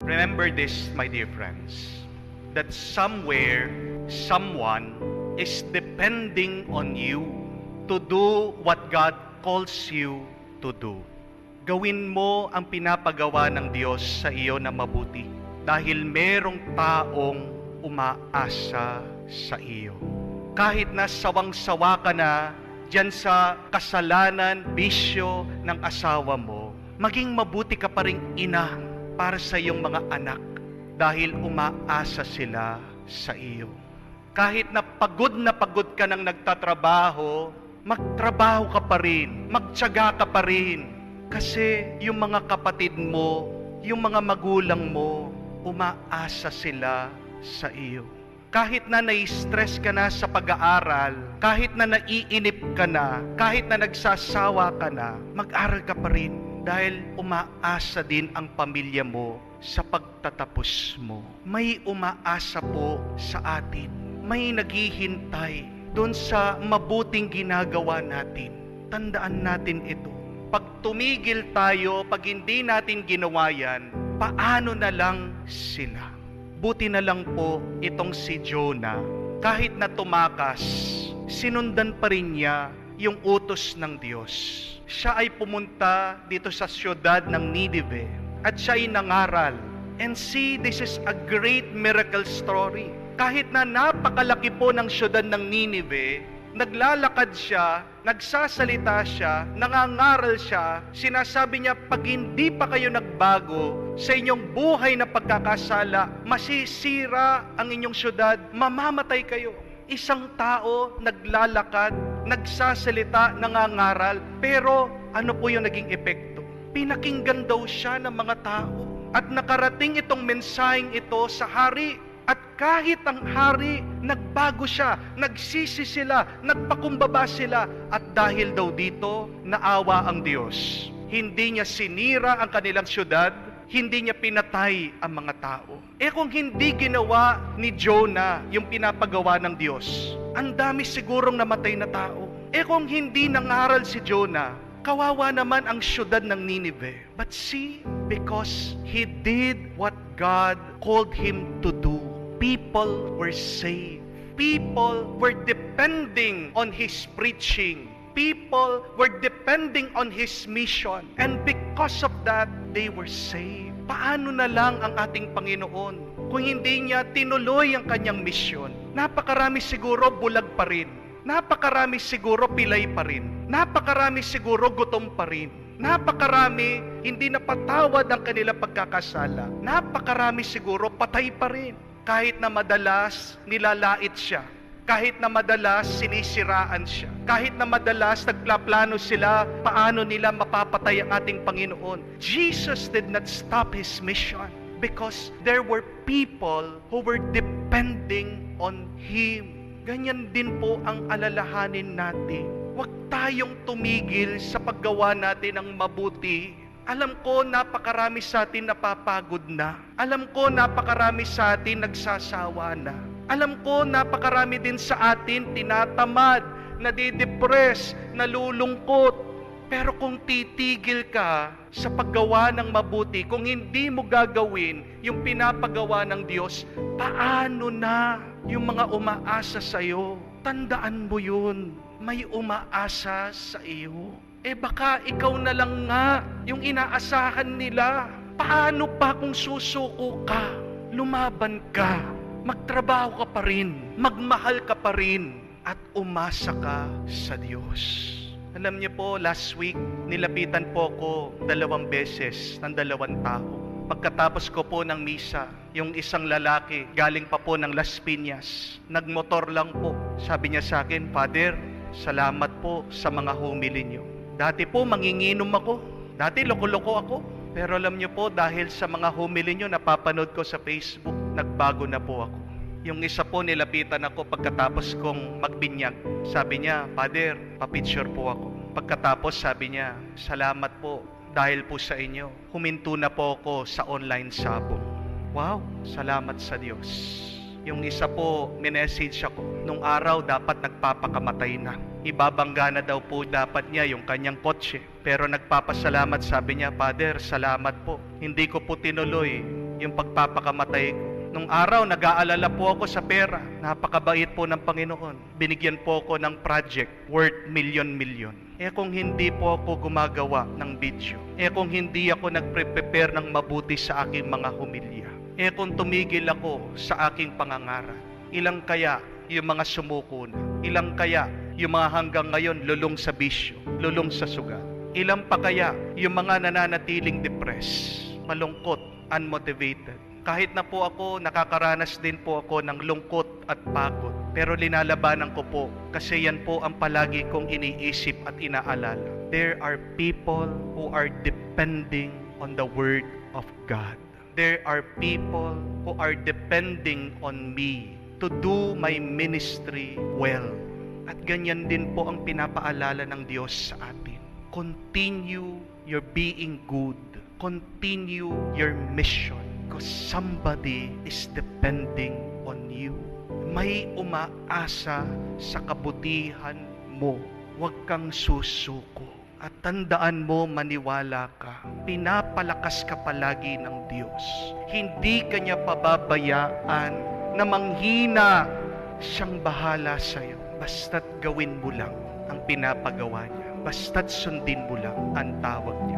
Remember this, my dear friends, that somewhere, someone is depending on you to do what God calls you to do. Gawin mo ang pinapagawa ng Diyos sa iyo na mabuti dahil merong taong umaasa sa iyo. Kahit na sawang-sawa ka na diyan sa kasalanan, bisyo ng asawa mo, maging mabuti ka pa ring ina para sa iyong mga anak dahil umaasa sila sa iyo. Kahit na pagod ka nang nagtatrabaho, magtrabaho ka pa rin, magtiyaga ka pa rin. Kasi yung mga kapatid mo, yung mga magulang mo, umaasa sila sa iyo. Kahit na nai-stress ka na sa pag-aaral, kahit na naiinip ka na, kahit na nagsasawa ka na, mag-aral ka pa rin dahil umaasa din ang pamilya mo sa pagtatapos mo. May umaasa po sa atin. May naghihintay doon sa mabuting ginagawa natin. Tandaan natin ito. Pag tumigil tayo, pag hindi natin ginawa yan, paano na lang sila? Buti na lang po itong si Jonah, kahit na tumakas, sinundan pa rin niya yung utos ng Diyos. Siya ay pumunta dito sa siyudad ng Nineveh at siya ay nangaral. And see, this is a great miracle story. Kahit na napakalaki po ng siyudad ng Nineveh, naglalakad siya, nagsasalita siya, nangangaral siya, sinasabi niya, pag hindi pa kayo nagbago sa inyong buhay na pagkakasala, masisira ang inyong syudad, mamamatay kayo. Isang tao naglalakad, nagsasalita, nangangaral, pero ano po yung naging epekto? Pinakinggan daw siya ng mga tao. At nakarating itong mensaheng ito sa hari. At kahit ang hari, nagbago siya, nagsisi sila, nagpakumbaba sila. At dahil daw dito, naawa ang Diyos. Hindi niya sinira ang kanilang syudad, hindi niya pinatay ang mga tao. Kung hindi ginawa ni Jonah yung pinapagawa ng Diyos, ang dami sigurong namatay na tao. Kung hindi nangaral si Jonah, kawawa naman ang syudad ng Nineveh. But see, because he did what God called him to do, people were saved. People were depending on his preaching. People were depending on his mission. And because of that, they were saved. Paano na lang ang ating Panginoon kung hindi niya tinuloy ang kanyang misyon? Napakarami siguro bulag pa rin. Napakarami siguro pilay pa rin. Napakarami siguro gutom pa rin. Napakarami hindi napatawad ang kanilang pagkakasala. Napakarami siguro patay pa rin. Kahit na madalas nilalait siya, kahit na madalas sinisiraan siya, kahit na madalas nagplaplano sila paano nila mapapatay ang ating Panginoon, Jesus did not stop His mission because there were people who were depending on Him. Ganyan din po ang alalahanin natin. Huwag tayong tumigil sa paggawa natin ng mabuti. Alam ko napakarami sa atin napapagod na. Alam ko napakarami sa atin nagsasawa na. Alam ko napakarami din sa atin tinatamad, nadidepress, nalulungkot. Pero kung titigil ka sa paggawa ng mabuti, kung hindi mo gagawin yung pinapagawa ng Diyos, paano na yung mga umaasa sa iyo? Tandaan mo yun, may umaasa sa iyo. Baka ikaw na lang nga yung inaasahan nila. Paano pa kung susuko ka, lumaban ka, magtrabaho ka pa rin, magmahal ka pa rin, at umasa ka sa Diyos? Alam niyo po, last week, nilapitan po ko 2 beses ng 2 tao. Pagkatapos ko po ng misa, yung isang lalaki, galing pa po ng Las Piñas, nagmotor lang po. Sabi niya sa akin, Father, salamat po sa mga humili niyo. Dati po manginginom ako, dati loko-loko ako. Pero alam niyo po, dahil sa mga humili niyo, napapanood ko sa Facebook, nagbago na po ako. Yung isa po, nilapitan ako pagkatapos kong magbinyag. Sabi niya, Father, pa-picture po ako. Pagkatapos sabi niya, salamat po dahil po sa inyo. Huminto na po ako sa online sabong. Wow, salamat sa Diyos. Yung isa po, minessage ako. Nung araw, dapat nagpapakamatay na. Ibabangga na daw po dapat niya yung kanyang kotse. Pero nagpapasalamat, sabi niya, Father, salamat po. Hindi ko po tinuloy yung pagpapakamatay ko. Nung araw, nag-aalala po ako sa pera. Napakabait po ng Panginoon. Binigyan po ako ng project worth milyon-milyon. Kung hindi po ako gumagawa ng video, kung hindi ako nagprepare ng mabuti sa aking mga humilya, kung tumigil ako sa aking pangangaral, ilang kaya yung mga sumuko na? Ilang kaya yung mga hanggang ngayon lulong sa bisyo, lulong sa sugat? Ilang pa kaya yung mga nananatiling depressed, malungkot, unmotivated? Kahit na po ako, nakakaranas din po ako ng lungkot at pagod. Pero linalabanan ko po kasi yan po ang palagi kong iniisip at inaalala. There are people who are depending on the Word of God. There are people who are depending on me to do my ministry well. At ganyan din po ang pinapaalala ng Diyos sa atin. Continue your being good. Continue your mission. Because somebody is depending on you. May umaasa sa kabutihan mo. Huwag kang susuko. At tandaan mo, maniwala ka. Pinapalakas ka palagi ng Diyos. Hindi ka niya pababayaan na manghina. Siyang bahala sa'yo. Basta't gawin mo lang ang pinapagawa niya. Basta't sundin mo lang ang tawag niya.